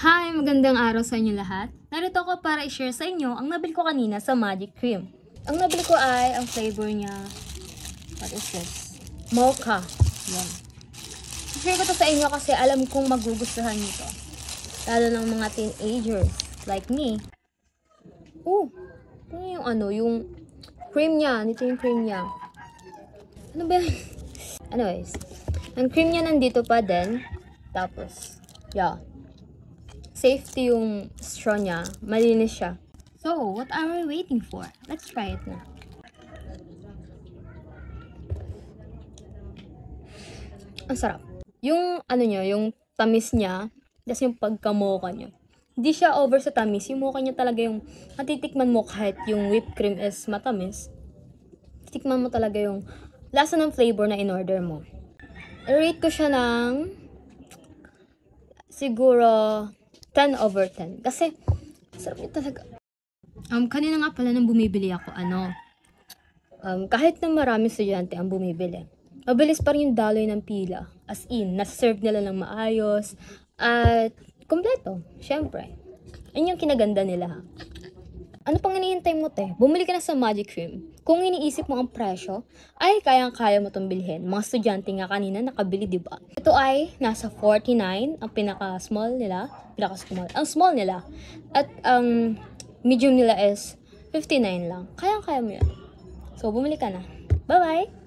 Hi! Magandang araw sa inyo lahat. Narito ako para i-share sa inyo ang nabili ko kanina sa Magic Cream. Ang nabili ko ay ang flavor niya. What is this? Mocha. Yan. I-share ko to sa inyo kasi alam kong magugustuhan nyo to. Lalo ng mga teenagers like me. Ito yung cream niya. Dito yung cream niya. Ano ba yan? Anyways. Ang cream niya nandito pa din. Tapos, yeah. Safety yung straw niya. Malinis siya. So, what are we waiting for? Let's try it na. Ang sarap. Yung niya, yung tamis niya, tas yung pagka-mocha niya. Hindi siya over sa tamis. Yung mocha niya talaga yung matitikman mo kahit yung whipped cream is matamis. Titikman mo talaga yung lasa ng flavor na in-order mo. I-rate ko siya ng siguro 10/10. Kasi, sarap niya talaga. Kanina nga pala nang bumibili ako, kahit na marami estudyante ang bumibili, mabilis pa rin yung daloy ng pila. As in, nasa-serve nila ng maayos, at kompleto, syempre. Ayun yung kinaganda nila. Ano pang hinihintay mo, te? Bumili ka na sa Magic Cream. Kung iniisip mo ang presyo, ay kayang-kaya mo itong bilhin. Mga estudyante nga kanina nakabili, diba? Ito ay nasa 49, ang pinaka-small nila. Ang small nila. At ang medium nila is 59 lang. Kayang-kaya mo yan. So, bumili ka na. Bye-bye!